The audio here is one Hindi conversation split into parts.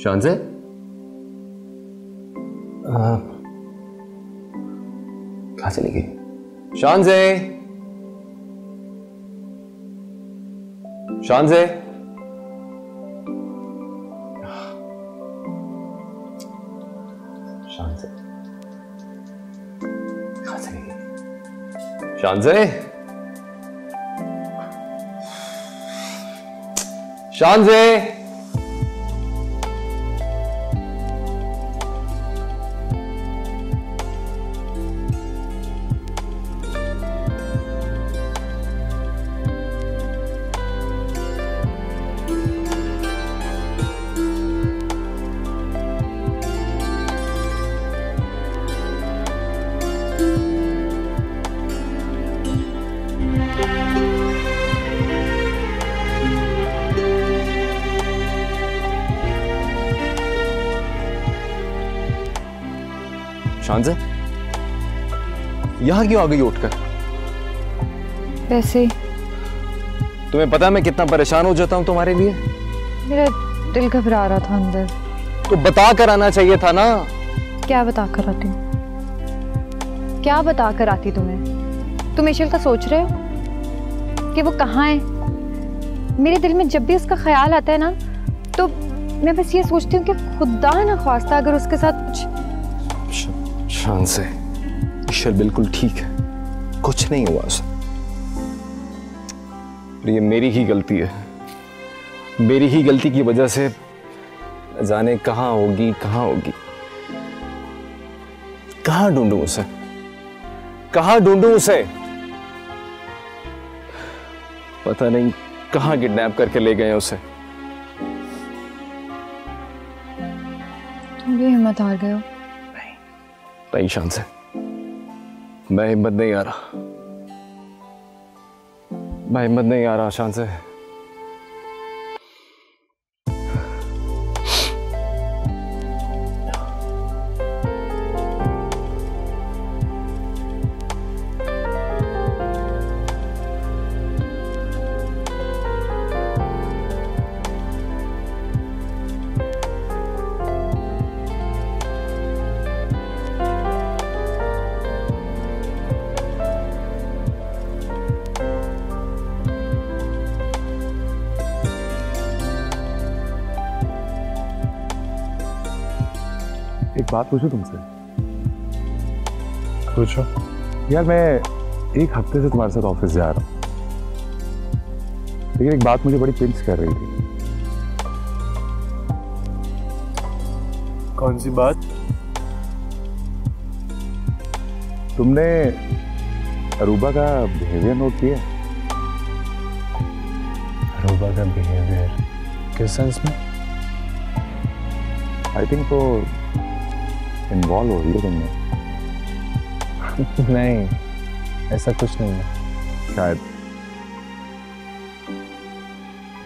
शांजे, कहाँ चली गई? शांजे, शांजे, शांजे, कहाँ चली गई? शांजे, शांजे, शांजे, यहां क्यों आ गई उठकर? वैसे ही। तुम्हें पता है मैं कितना परेशान हो जाता हूं तुम्हारे लिए? मेरा दिल घबरा रहा था अंदर। तो बता कर आना चाहिए था ना। क्या बता कर आती? क्या बता कर आती तुम्हें? तुम इशल का सोच रहे हो कि वो कहाँ है? मेरे दिल में जब भी उसका ख्याल आता है ना, तो मैं बस ये सोचती हूँ कि खुदा ना ख्वास्ता अगर उसके साथ कुछ। शान से, इशल बिल्कुल ठीक है, कुछ नहीं हुआ उसे। ये मेरी ही गलती है, मेरी ही गलती की वजह से जाने कहाँ होगी, कहाँ होगी। कहाँ ढूंढूं उसे, कहाँ ढूंढूं उसे? पता नहीं कहाँ किडनैप करके ले गए उसे। तुम भी हिम्मत हार गए हो? नहीं शान से, मैं हिम्मत नहीं आ रहा, मैं हिम्मत नहीं आ रहा शान से। एक बात पूछूं तुमसे? पूछो। यार मैं एक हफ्ते से तुम्हारे साथ ऑफिस जा रहा हूँ, लेकिन एक बात मुझे बड़ी पिंच कर रही थी। कौन सी बात? तुमने अरूबा का बिहेवियर नोट किया? अरूबा का बिहेवियर किस सेंस में? आई थिंक तो इन्वॉल्व हो रही है तुमने। नहीं, ऐसा कुछ नहीं है। शायद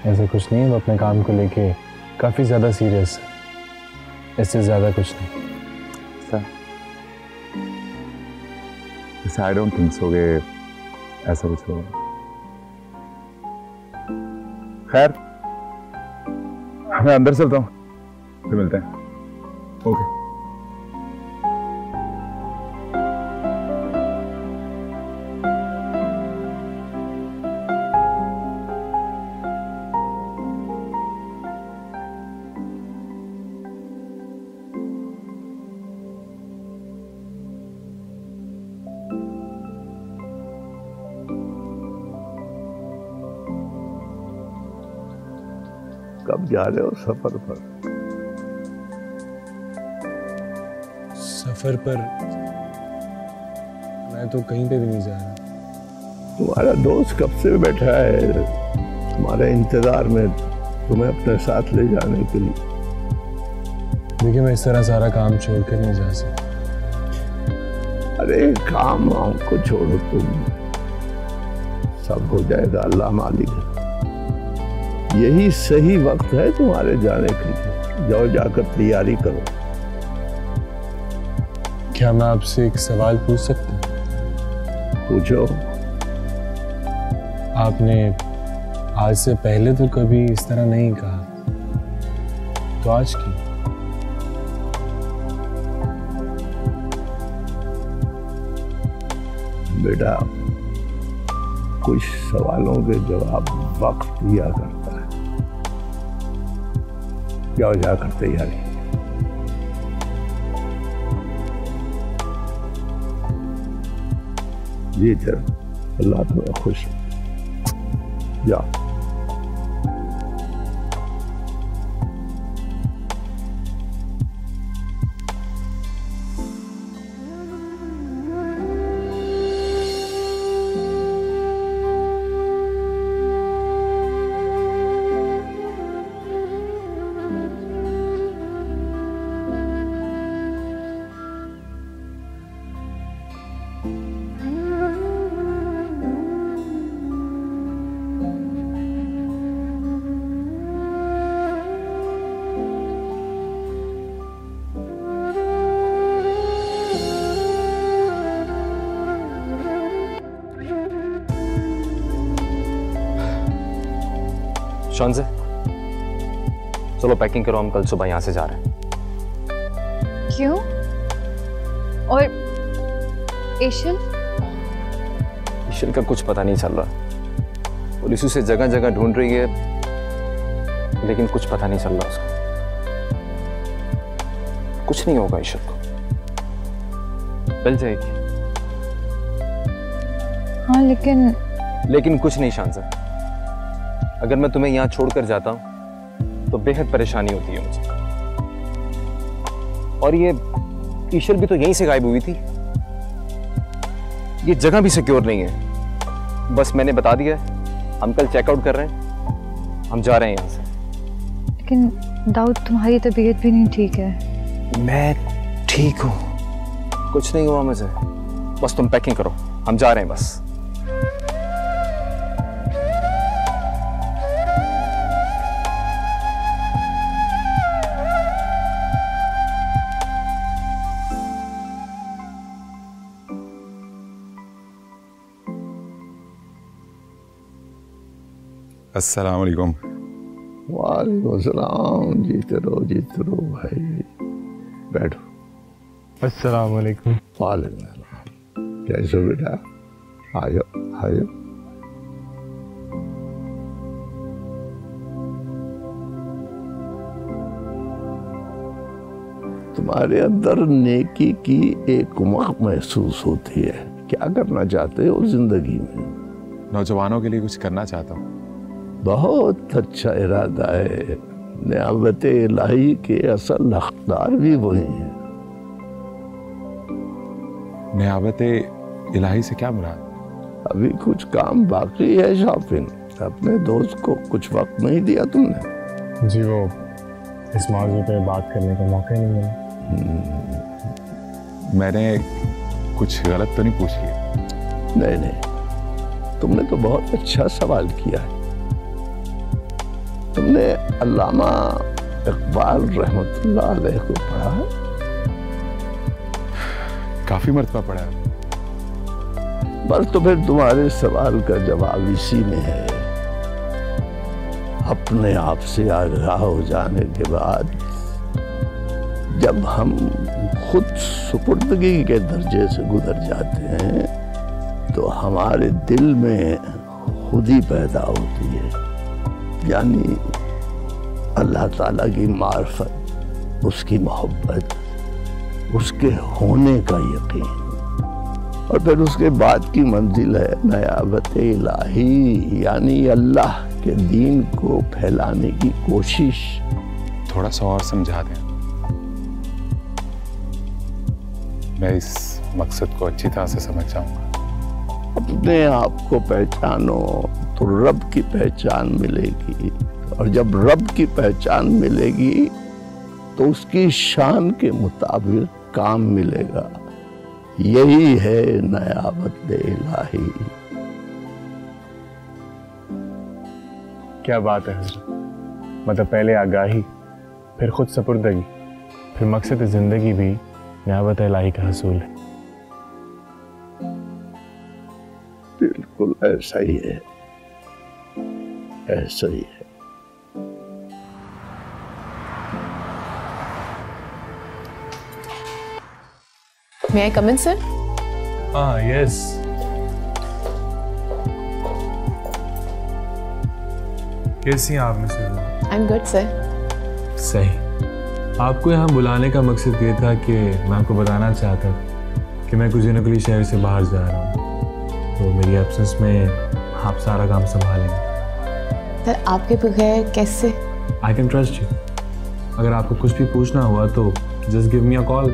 ऐसा कुछ नहीं है, वो अपने काम को लेके काफी ज्यादा सीरियस है, इससे ज्यादा कुछ नहीं। आई डोंट थिंक सो कि ऐसा कुछ होगा। खैर, मैं अंदर चलता हूँ, फिर मिलते हैं। ओके। कब जा रहे हो सफर पर? सफर पर मैं तो कहीं पे भी नहीं जा रहा। तुम्हारा दोस्त कब से बैठा है तुम्हारे इंतजार में, तुम्हें अपने साथ ले जाने के लिए। देखिए, मैं इस तरह सारा काम छोड़ कर नहीं जा सकता। अरे काम वाम को छोड़ो, तुम सब हो जाएगा, अल्लाह मालिक है। यही सही वक्त है तुम्हारे जाने के लिए, जाओ जाकर तैयारी करो। क्या मैं आपसे एक सवाल पूछ सकता हूँ? पूछो। आपने आज से पहले तो कभी इस तरह नहीं कहा, तो आज क्यों? बेटा, कुछ सवालों के जवाब वक्त दिया करता है। जाओ जाकर तैयारी। जी चलो, अल्लाह तुम्हें खुश रखे। जाओ। शॉन से चलो पैकिंग करो, हम कल सुबह यहां से जा रहे हैं। क्यों? और एशियन? ईशल का कुछ पता नहीं चल रहा। पुलिस उसे जगह जगह ढूंढ रही है, लेकिन कुछ पता नहीं चल रहा उसका। कुछ नहीं होगा ईशल को, मिल जाएगी। हाँ लेकिन कुछ नहीं शांसा। अगर मैं तुम्हें यहां छोड़कर जाता हूं तो बेहद परेशानी होती है मुझे। और ये ईशल भी तो यहीं से गायब हुई थी। ये जगह भी सिक्योर नहीं है। बस मैंने बता दिया है, हम कल चेकआउट कर रहे हैं, हम जा रहे हैं यहां से। लेकिन दाऊद, तुम्हारी तबीयत भी नहीं ठीक है। मैं ठीक हूं, कुछ नहीं हुआ मुझे। बस तुम पैकिंग करो, हम जा रहे हैं बस। अस्सलाम वालेकुम। वालेकुम सलाम। जीते रहो भाई, बैठो। अस्सलाम वालेकुम। वालेकुम सलाम। कैसे हो बेटा? आयो आयो। तुम्हारे अंदर नेकी की एक उमंग महसूस होती है। क्या करना चाहते हो जिंदगी में? नौजवानों के लिए कुछ करना चाहता हूँ। बहुत अच्छा इरादा है। नियामत इलाही के असल हकदार भी वही हैं। नियामत इलाही से क्या मुराद? अभी कुछ काम बाकी है शॉपिंग। अपने दोस्त को कुछ वक्त नहीं दिया तुमने? जी वो इस मौजू पे बात करने का मौका ही नहीं मिला। मैंने कुछ गलत तो नहीं पूछ लिया? नहीं, तुमने तो बहुत अच्छा सवाल किया है। तुमने अल्लामा इकबाल रहमतुल्लाह अलैह को पढ़ा है? काफी मर्तबा पढ़ा है। बस तो फिर तुम्हारे सवाल का जवाब इसी में है। अपने आप से आगाह हो जाने के बाद जब हम खुद सुपुर्दगी के दर्जे से गुजर जाते हैं तो हमारे दिल में खुद ही पैदा होती है, यानी अल्लाह ताला की मार्फत, उसकी मोहब्बत, उसके होने का यकीन। और फिर उसके बाद की मंजिल है नियामत इलाही, यानी अल्लाह के दीन को फैलाने की कोशिश। थोड़ा सा और समझा दें, मैं इस मकसद को अच्छी तरह से समझ जाऊंगा। अपने आप को पहचानो तो रब की पहचान मिलेगी, और जब रब की पहचान मिलेगी तो उसकी शान के मुताबिक काम मिलेगा। यही है नियामत इलाही। क्या बात है हज़रत, मतलब पहले आगाही, फिर खुद सपुर्दगी, फिर मकसद जिंदगी भी नियामत इलाही का हसूल है। बिल्कुल ऐसा ही है, ऐसा ही है। May I come in, sir? हाँ यस, कैसी हैं आप Mrs? I am good sir. सही। आपको यहाँ बुलाने का मकसद ये था कि मैं आपको बताना चाहता कि मैं कुछ दिनों के लिए शहर से बाहर जा रहा हूँ, तो मेरी एब्सेंस में आप सारा काम संभालेंगे। सर आपके बगैर कैसे? I can trust you. अगर आपको कुछ भी पूछना हुआ तो just give me a call.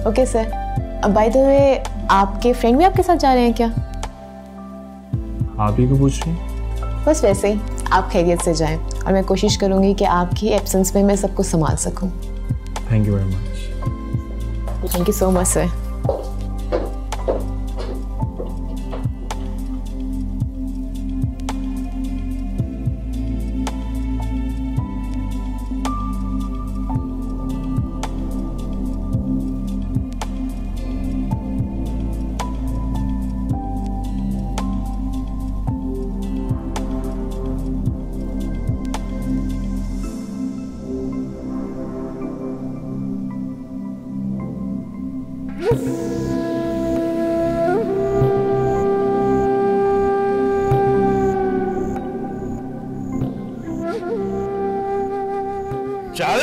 Okay sir. By the way, आपके फ्रेंड भी आपके साथ जा रहे हैं क्या? आप ही को पूछ रही हैं? बस वैसे ही, आप खैरियत से जाएं और मैं कोशिश करूंगी कि आपकी एब्सेंस में मैं सब कुछ संभाल सकूं। Thank you very much. Thank you so much sir. चल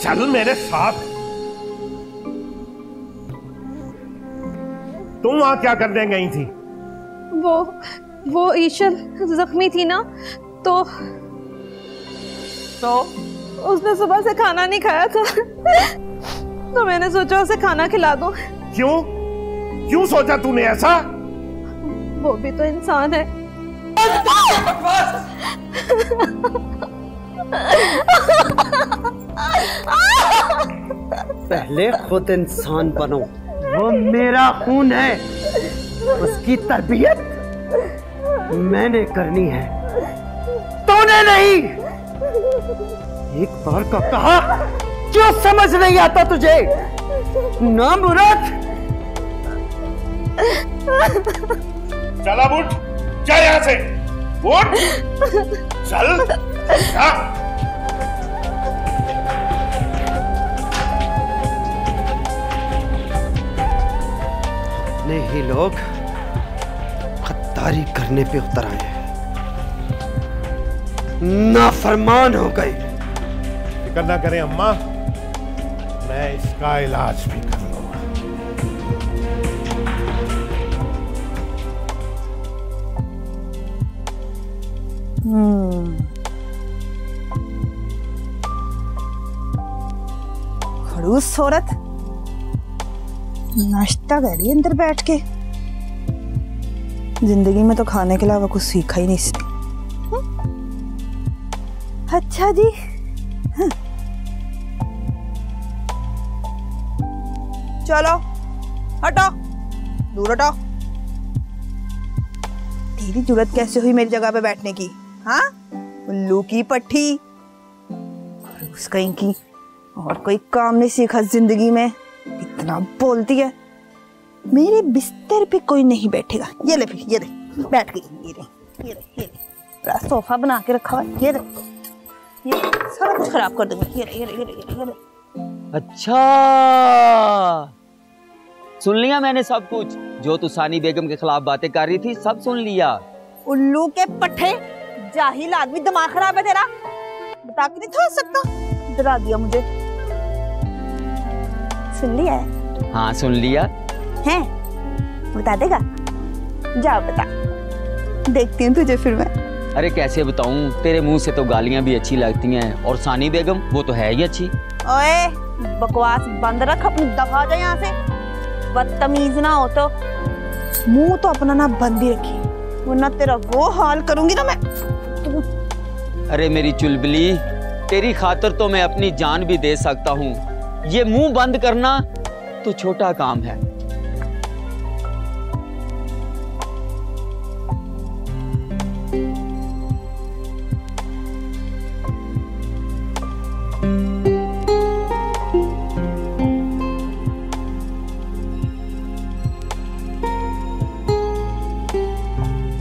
चल मेरे साथ। तुम वहां क्या करने गई थी? वो ईशल जख्मी थी ना, तो उसने सुबह से खाना नहीं खाया था तो मैंने सोचा उसे खाना खिला दूं। क्यों सोचा तूने ऐसा? वो भी तो इंसान है। पहले खुद इंसान बनो, वो मेरा खून है, उसकी तरबियत मैंने करनी है, तूने नहीं। एक बार का कहा, क्यों समझ नहीं आता तुझे? ना मुराद। चल अब उठ, जा यहां से, उठ, चल जा। अपने ही लोग गद्दारी करने पे उतर आए हैं, नाफरमान हो गए। फिक्र ना करें अम्मा, मैं इसका इलाज भी कर लूंगा। खड़ूस औरत नाश्ता करी अंदर बैठ के। जिंदगी में तो खाने के अलावा कुछ सीखा ही नहीं इसने। अच्छा जी, चलो हटो, दूर हटो। तेरी जरूरत कैसे हुई मेरी जगह पे बैठने की? हाँ, उल्लू की पट्टी, खड़ूस कहीं की, और कोई काम नहीं सीखा जिंदगी में, इतना बोलती है। मेरे बिस्तर पे कोई नहीं बैठेगा। ये ले, फिर ये ले, बैठ गई। ये ले, ये ले, ये ले, बड़ा सोफा बना के रखा हुआ। ये ले, ये सारा कुछ खराब कर दूंगा। ये ले, ये ले, ये ले, ये ले। अच्छा, सुन लिया मैंने सब कुछ। जो तू सानी बेगम के खिलाफ बातें कर रही थी, सब सुन लिया। उल्लू के पट्टे, जाहिल आदमी, दिमाग खराब है तेरा। बता के नहीं था सकता, डरा दिया मुझे। सुन लिया है? हाँ सुन लिया है। बता देगा? जाओ बता, देखती हूँ तुझे फिर मैं। अरे कैसे बताऊं, तेरे मुंह से तो गालियां भी अच्छी लगती हैं, और सानी बेगम वो तो है ही अच्छी। ओए बकवास बंद रख, अपनी दफा जा यहाँ से। बदतमीज ना हो तो मुंह तो अपना ना बंद ही रखी, वरना तेरा वो हाल करूंगी ना मैं। अरे मेरी चुलबुली, तेरी खातिर तो मैं अपनी जान भी दे सकता हूँ। ये मुंह बंद करना तो छोटा काम है।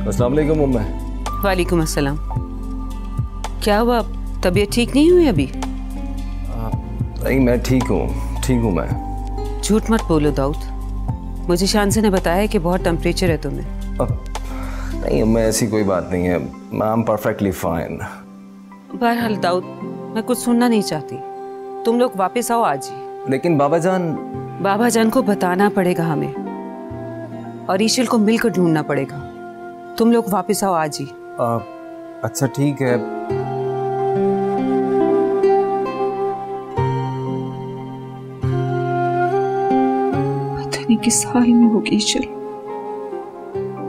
अस्सलाम वालेकुम उम्मा। वालेकुम अस्सलाम। क्या हुआ, तबीयत ठीक नहीं हुई अभी? नहीं मैं ठीक हूँ मैं। झूठ मत बोलो दाऊद, मुझे शानसे ने बताया कि बहुत टेम्परेचर है तुम्हें। नहीं अम्मा, ऐसी कोई बात नहीं है। I am perfectly fine. बहरहाल दाऊद, मैं कुछ सुनना नहीं चाहती। तुम लोग वापस आओ आज ही। लेकिन बाबा जान को बताना पड़ेगा हमें, और ईशल को मिलकर ढूंढना पड़ेगा। तुम लोग वापस आओ आज ही। अच्छा ठीक है। पता नहीं किस हाल में होगी ईशल।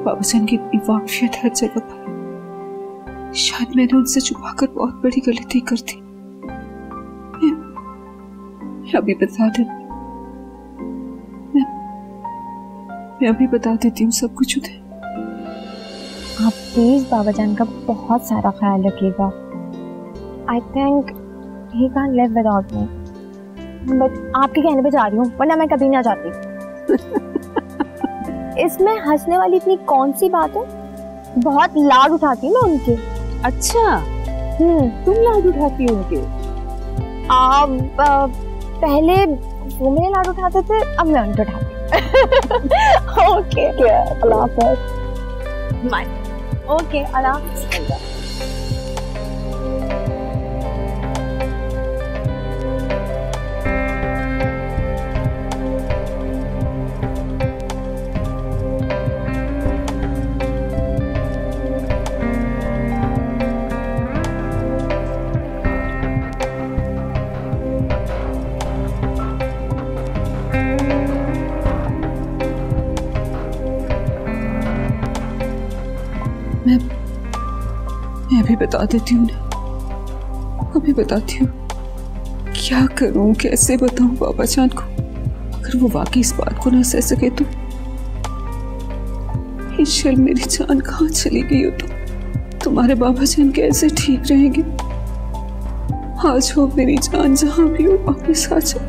बाबा जान की इतनी वाकफियत हर जगह पर। शायद मैंने उनसे छुपाकर बहुत बड़ी गलती कर दी। मैं अभी बता दे, मैं अभी बता देती हूँ सब कुछ उन्हें। आप प्लीज बाबा जान का बहुत सारा ख्याल रखिएगा। I think he can live without me, but आपके कहने पे जा रही हूँ, वरना मैं कभी ना जाती। इसमें हंसने वाली इतनी कौन सी बात है? बहुत लाड उठाती हूँ मैं उनके। अच्छा, तुम लाड उठाती हो उनके? पहले वो मेरे लाड उठाते थे, अब मैं उनके उठाती हूँ। ओके, अल्लाह हाफ़िज़। ओके, अल्लाह हाफ़िज़। मैं अभी बता देती हूँ, अभी बताती हूँ। क्या करूँ, कैसे बताऊँ बाबा जान को? अगर वो वाकई इस बात को ना सह सके तो। ईशल, मेरी जान कहाँ चली गई हो? तुम्हारे बाबा जान कैसे ठीक रहेंगे? आज हो मेरी जान, जहाँ भी हो वापस आ जाओ।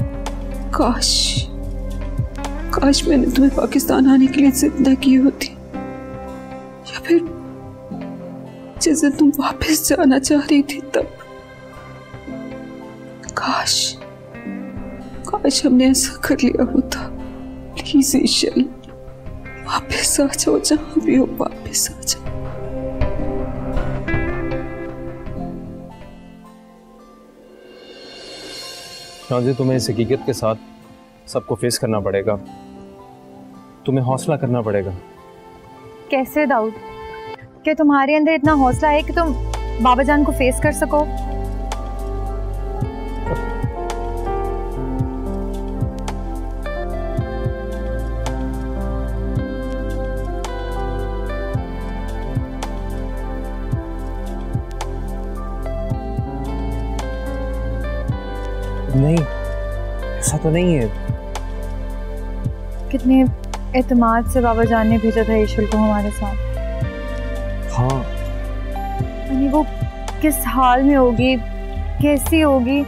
काश मैंने तुम्हें पाकिस्तान आने के लिए जिद न की होती, या फिर जिस दिन तुम वापस जाना चाह रही थी तब। काश हमने ऐसा कर लिया होता। प्लीज ईशल, वापस आ जाओ, जहां भी हो वापस आ जाओ। राजी, तुम्हें इस हकीकत के साथ सबको फेस करना पड़ेगा। तुम्हें हौसला करना पड़ेगा। कैसे दाऊद? क्या तुम्हारे अंदर इतना हौसला है कि तुम बाबा जान को फेस कर सको? नहीं, ऐसा तो नहीं है। कितने एतमाद से बाबा जान ने भेजा था ईशल को हमारे साथ। हाँ, वो किस हाल में होगी, कैसी होगी?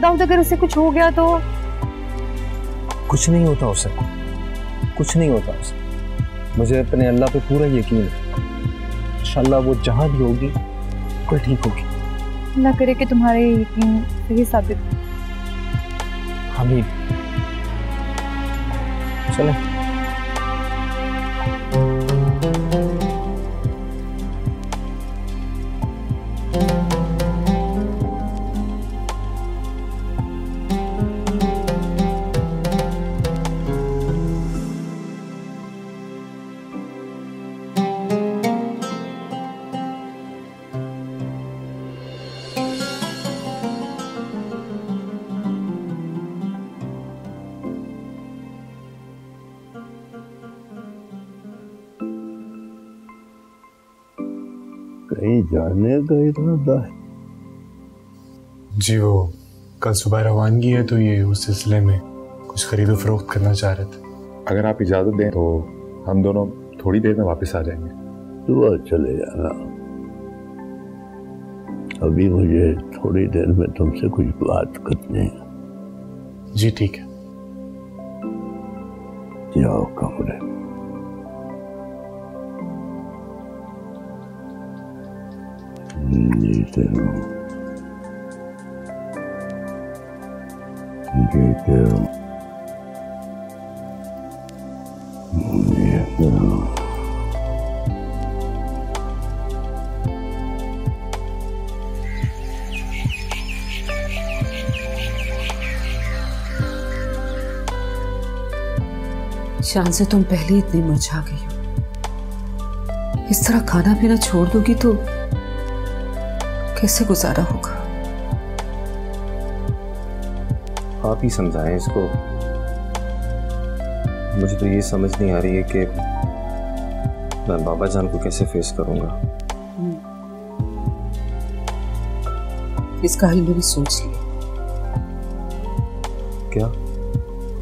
दाऊद, अगर उसे कुछ हो गया तो? कुछ नहीं होता उसे, कुछ नहीं होता उसे। मुझे अपने अल्लाह पे पूरा यकीन है। इंशाल्लाह वो जहाँ भी होगी बिल्कुल ठीक होगी। अल्लाह करे कि तुम्हारे यकीन सही साबित हो। आमीन। चलो। कहीं जाने का इरादा है? जी, वो कल सुबह रवानगी है, तो ये उस सिलसिले में कुछ खरीदो फरोख्त करना चाह रहे थे। अगर आप इजाजत दें तो हम दोनों थोड़ी देर में वापस आ जाएंगे। सुबह चले जाना। अभी मुझे थोड़ी देर में तुमसे कुछ बात करनी है। जी ठीक है। जाओ कमरे। जीते रहो, जीते रहो, जीते रहो। शान से तुम पहले इतनी मुरझा गई हो, इस तरह खाना पीना छोड़ दोगी तो कैसे गुजारा होगा? आप ही समझाएं इसको। मुझे तो ये समझ नहीं आ रही है कि मैं बाबा जान को कैसे फेस करूंगा। इसका हल मैंने सोच लिया। क्या?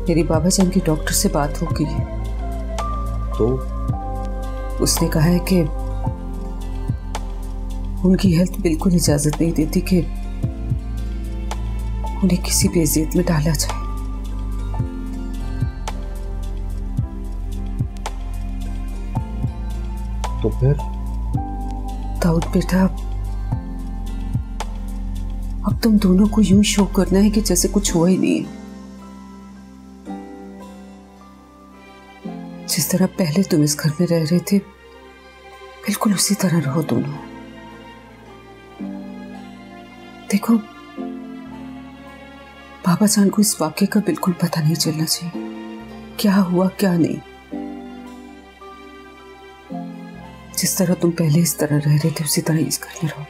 मेरी बाबा जान की डॉक्टर से बात हो गई है, तो उसने कहा है कि उनकी हेल्थ बिल्कुल इजाजत नहीं देती कि उन्हें किसी भी अजियत में डाला जाए। तो फिर? दाऊद बेटा, अब तुम दोनों को यूं शो करना है कि जैसे कुछ हुआ ही नहीं है। जिस तरह पहले तुम इस घर में रह रहे थे, बिल्कुल उसी तरह रहो दोनों। देखो, बाबा जान को इस वाक्य का बिल्कुल पता नहीं चलना चाहिए, क्या हुआ क्या नहीं। जिस तरह तुम पहले इस तरह रह रहे थे, उसी तरह इस घर में रहो।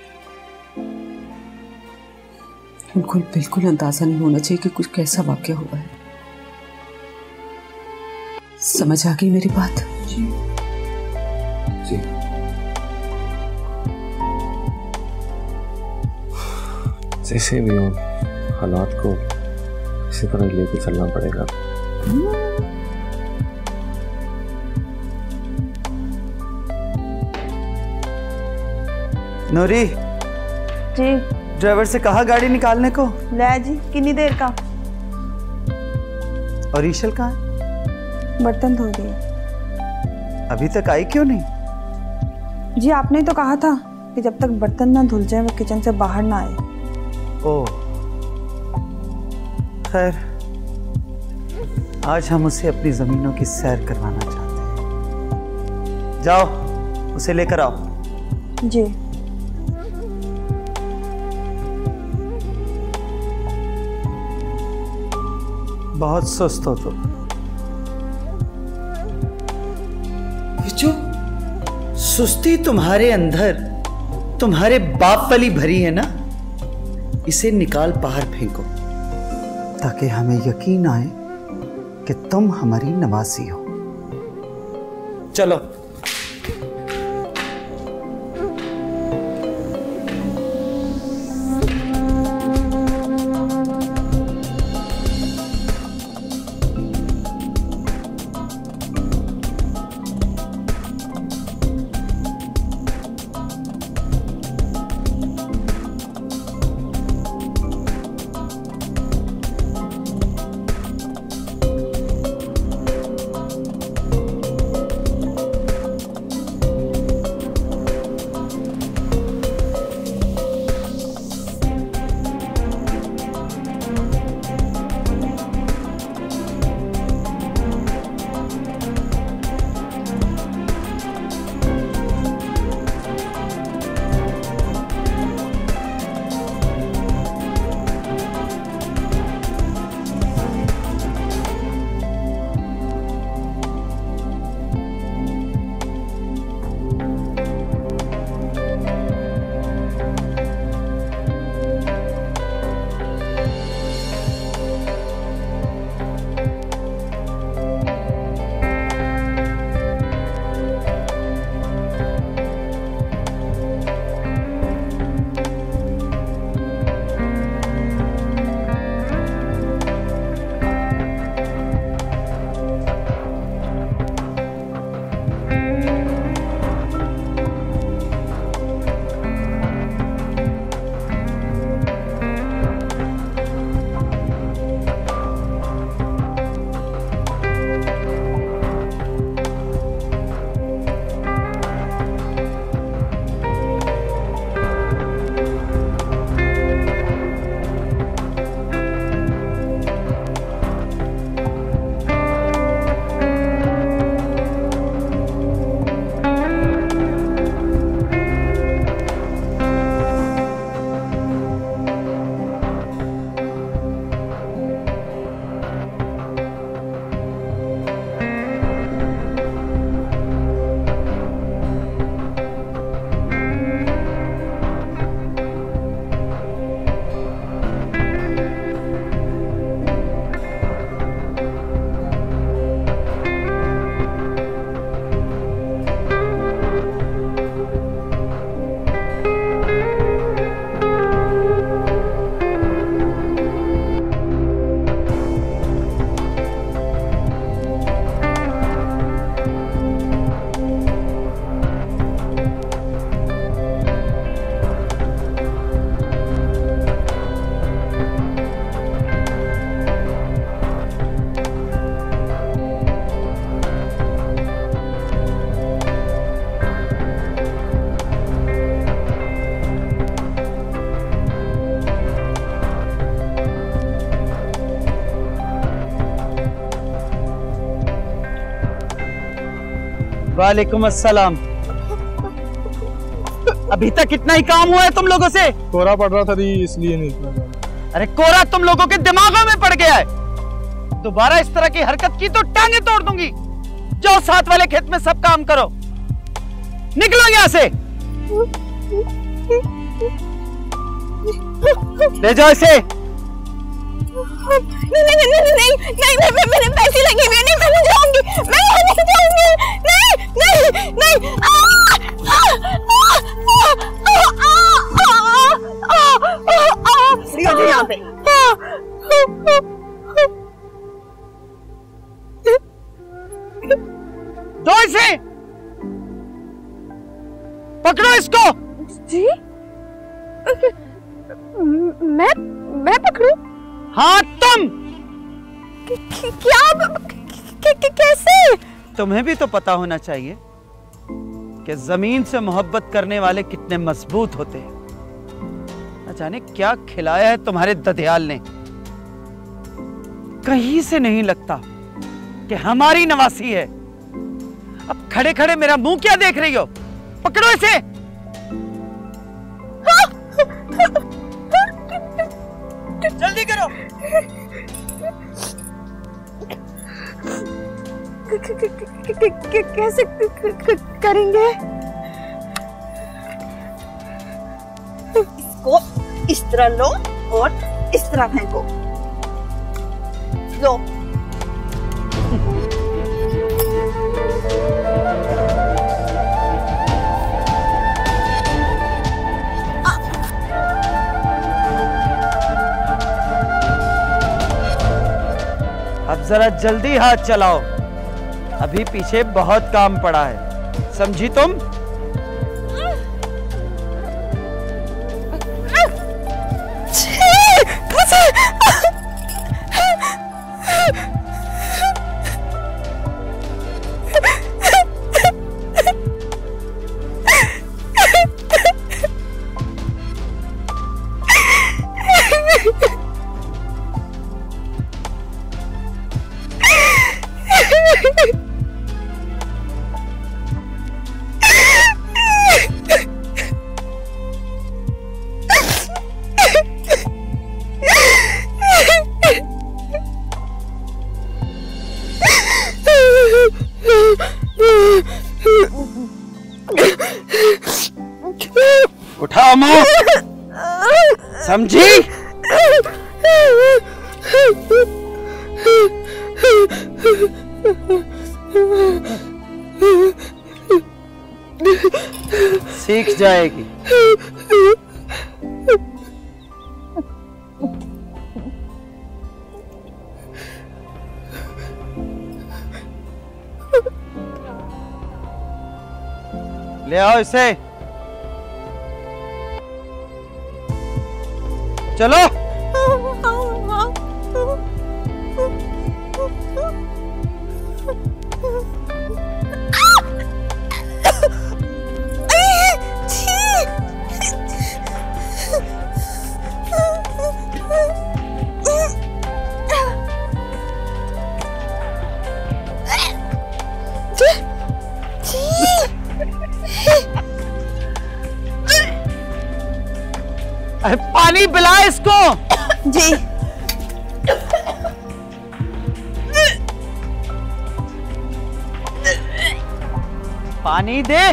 उनको बिल्कुल अंदाजा नहीं होना चाहिए कि कुछ कैसा वाक्य हुआ है। समझ आ गई मेरी बात? जी जी। जैसे भी हो, हालात को इसी तरह लेके चलना पड़ेगा। नूरी जी। ड्राइवर से कहा गाड़ी निकालने को? ले जी, कितनी देर का? और ईशल कहाँ है? बर्तन धो रही है। अभी तक आई क्यों नहीं? जी आपने तो कहा था कि जब तक बर्तन ना धुल जाए वो किचन से बाहर ना आए। ओ, खैर, आज हम उसे अपनी जमीनों की सैर करवाना चाहते हैं। जाओ, उसे लेकर आओ। जी। बहुत सुस्त हो तुम। जो सुस्ती तुम्हारे अंदर तुम्हारे बाप वाली भरी है ना, इसे निकाल बाहर फेंको, ताकि हमें यकीन आए कि तुम हमारी नवासी हो। चलो। वालेकुम अस्सलाम। अभी तक इतना ही काम हुआ है तुम लोगों से? कोहरा पड़ रहा था दी, इसलिए नहीं इतना। अरे कोहरा तुम लोगों के दिमागों में पड़ गया है। दोबारा इस तरह की हरकत की तो टांगे तोड़ दूंगी। जाओ साथ वाले खेत में सब काम करो, निकलो यहां से। ले जाओ इसे। नहीं, मेरे पैसे लगे हुए नहीं, मैं जाऊंगी, मैं नहीं जाऊंगी। नहीं। यहाँ पे दो इसे, पकड़ो इसको। जी मैं पकड़ूं? हाँ तुम। क्या कैसे? तुम्हें भी तो पता होना चाहिए कि जमीन से मोहब्बत करने वाले कितने मजबूत होते हैं। न जाने क्या खिलाया है तुम्हारे ददियाल ने। कहीं से नहीं लगता कि हमारी नवासी है। अब खड़े खड़े मेरा मुंह क्या देख रही हो? पकड़ो इसे। जल्दी करो। कैसे करेंगे? इसको इस तरह लो और इस तरह फेंको। लो। अब जरा जल्दी हाथ चलाओ, अभी पीछे बहुत काम पड़ा है, समझी तुम? उठाओ मुंह, समझी? सीख जाएगी। ले आओ इसे, चलो। पानी पिला इसको। जी। पानी दे।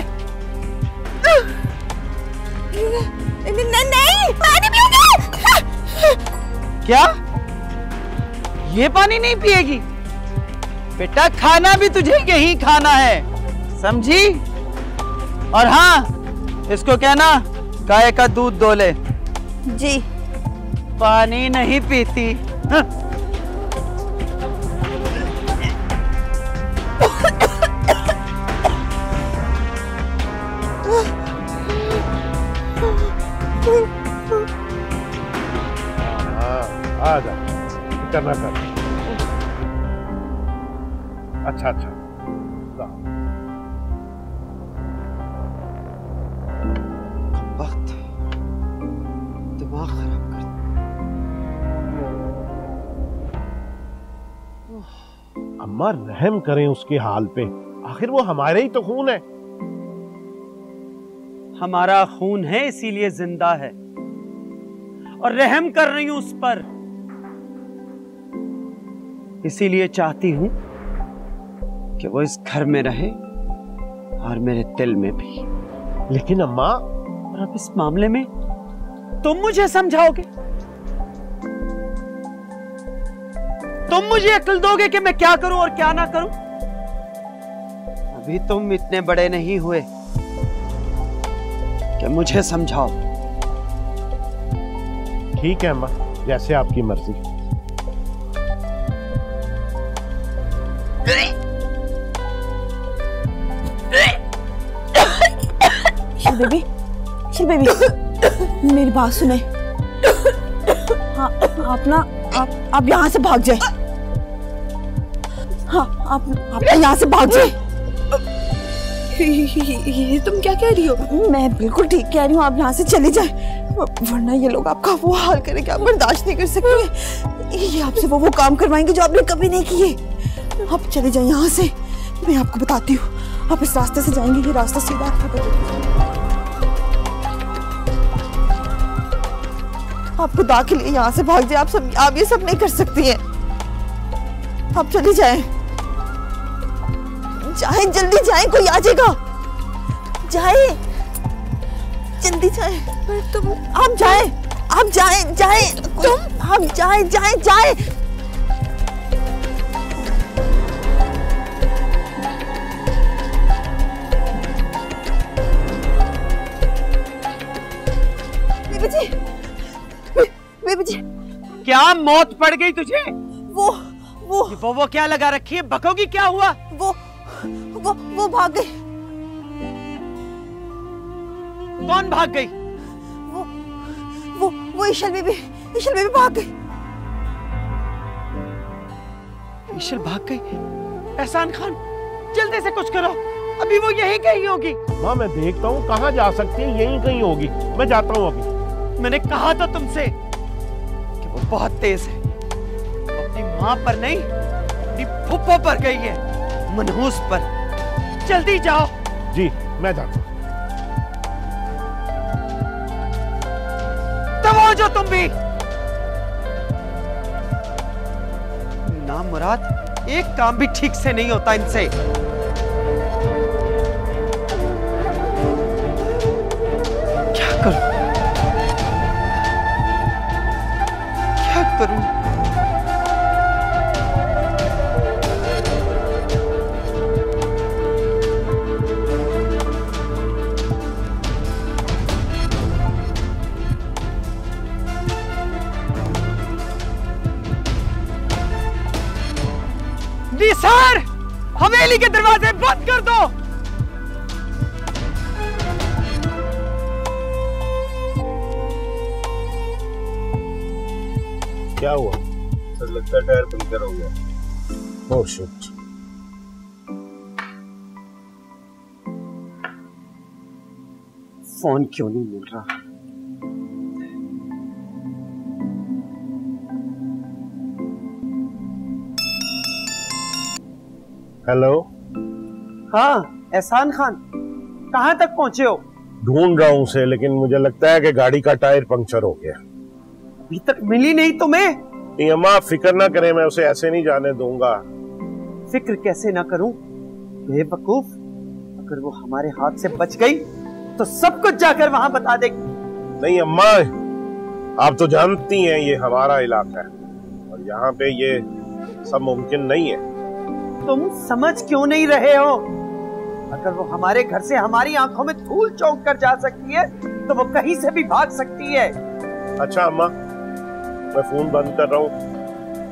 नहीं, पानी पियोगे? क्या? ये पानी नहीं पिएगी? बेटा खाना भी तुझे यही खाना है, समझी? और हाँ, इसको कहना गाय का दूध दो ले। जी। पानी नहीं पीती। आ जा, करना कर। अच्छा वक्त दिमाग खराब कर। अम्मा रहम करें उसके हाल पे। आखिर वो हमारे ही तो खून है। हमारा खून है इसीलिए जिंदा है और रहम कर रही हूं उस पर। इसीलिए चाहती हूं कि वो इस घर में रहे और मेरे दिल में भी। लेकिन अम्मा, और अब इस मामले में तुम मुझे समझाओगे, तुम मुझे अक्ल दोगे कि मैं क्या करूं और क्या ना करूं। अभी तुम इतने बड़े नहीं हुए कि मुझे समझाओ। ठीक है अम्मा, जैसे आपकी मर्जी। शिल बेबी, मेरी बात सुने। हाँ, आप यहाँ से भाग जाए। हाँ, आप यहाँ से भाग जाए। ये तुम क्या कह रही हो? मैं बिल्कुल ठीक कह रही हूँ, आप यहाँ से चले जाए, वरना ये लोग आपका वो हाल करेंगे, आप बर्दाश्त नहीं कर सकते। ये आपसे वो काम करवाएंगे जो आपने कभी नहीं किए। आप चले जाए यहाँ से, मैं आपको बताती हूँ। आप इस रास्ते से जाएंगे, ये रास्ता सीधा आप खुदा के लिए यहाँ से भाग जाए। आप ये सब नहीं कर सकती हैं। आप चली जाएं, जाएं, जल्दी जाएं, कोई आ जाएगा। जाएं, जल्दी जाएं। पर तुम, आप जाएं, आप जाएं, तुम, आप जाएं, जाएं। बेबी जी, क्या मौत पड़ गई तुझे? वो क्या लगा रखी है? बकोगी, क्या हुआ? वो भाग गई। कौन भाग गई? वो ईशल बेबी भाग गई। ईशल भाग गई? एहसान खान, जल्दी से कुछ करो, अभी वो यहीं कहीं होगी। माँ, मैं देखता हूँ कहाँ जा सकती है, यहीं कहीं होगी। मैं जाता हूँ अभी। मैंने कहा था तुमसे कि वो बहुत तेज है। अपनी माँ पर नहीं, अपनी फुप्पो पर गई है, मनहूस पर। जल्दी जाओ। जी, मैं जाता हूँ। तब हो जो तुम भी। ना मुराद, एक काम भी ठीक से नहीं होता इनसे। क्या करूं? क्या करूं? निसार, हवेली के दरवाजे बंद कर दो। क्या हुआ? सर, लगता है टायर पंक्चर हो गया। Oh shit. फोन क्यों नहीं मिल रहा? हेलो। हाँ, एहसान खान, कहाँ तक पहुंचे हो? ढूंढ रहा हूँ उसे, लेकिन मुझे लगता है कि गाड़ी का टायर पंक्चर हो गया। अभी तक मिली नहीं तुम्हें? नहीं अम्मा, फिक्र ना करें, मैं उसे ऐसे नहीं जाने दूंगा। फिक्र कैसे ना करूं बेवकूफ? अगर वो हमारे हाथ से बच गई तो सब कुछ जाकर वहां बता देगी। नहीं अम्मा, आप तो जानती हैं ये हमारा इलाका है और यहाँ पे ये सब मुमकिन नहीं है। तुम समझ क्यों नहीं रहे हो? अगर वो हमारे घर से हमारी आंखों में धूल चौंक कर जा सकती है तो वो कहीं से भी भाग सकती है। अच्छा अम्मा, मैं फोन बंद कर रहा हूँ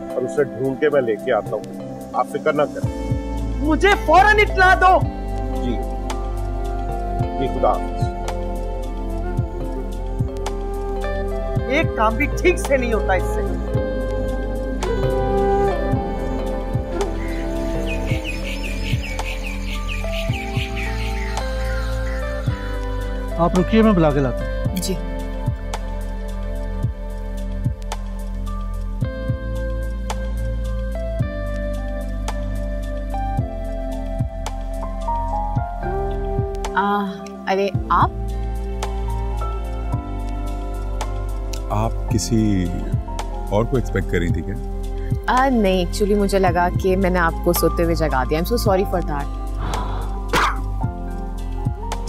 और उसे ढूंढ के मैं लेके आता हूँ, आप फिक्र ना करें। मुझे फौरन इत्तला दो। जी जी, खुदा हाफिज। एक काम भी ठीक से नहीं होता इससे। आप रुकिए, मैं बुला के लाता हूँ। जी। अरे आप किसी और को एक्सपेक्ट कर रही थी क्या? नहीं, एक्चुअली मुझे लगा कि मैंने आपको सोते हुए जगा दिया। I am so sorry for that.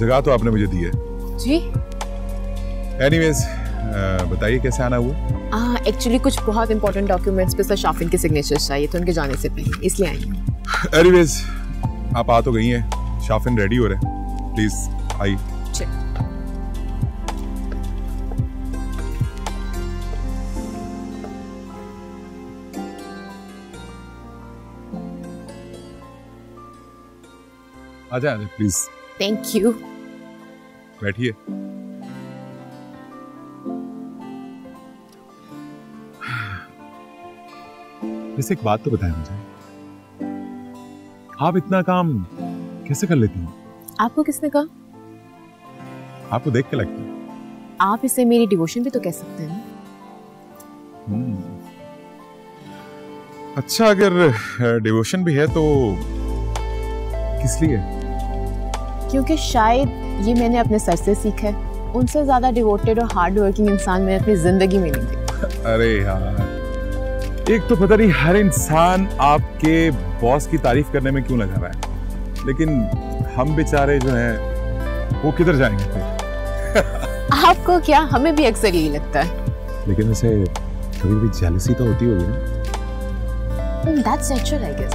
जगह तो आपने मुझे दी है जी। एनीवेज बताइए कैसे आना हुआ? एक्चुअली कुछ बहुत इंपॉर्टेंट डॉक्यूमेंट्स पे सर शाफिन के सिग्नेचर्स चाहिए थे उनके जाने से पहले, इसलिए आई हूँ। एनीवेज आप आ तो गई हैं, शाफिन रेडी हो रहे हैं, प्लीज आइए। आ जाए प्लीज। Thank you. बैठिए। वैसे एक बात तो बताएं मुझे, आप इतना काम कैसे कर लेती हैं? आपको किसने कहा? आपको देख के लगता है। आप इसे मेरी डिवोशन भी तो कह सकते हैं। अच्छा, अगर डिवोशन भी है तो किस लिए? क्योंकि शायद ये मैंने अपने सर से सीखा है। उनसे ज्यादा डिवोटेड और हार्ड वर्किंग इंसान मैंने अपनी जिंदगी में नहीं देखा। अरे यार, एक तो पता नहीं हर इंसान आपके बॉस की तारीफ करने में क्यों लगा रहा है, लेकिन हम बेचारे जो हैं वो किधर जाएंगे फिर? आपको क्या, हमें भी अक्सर यही लगता है। लेकिन वैसे कभी भी जेलसी तो होती होगी ना? That's natural, I guess.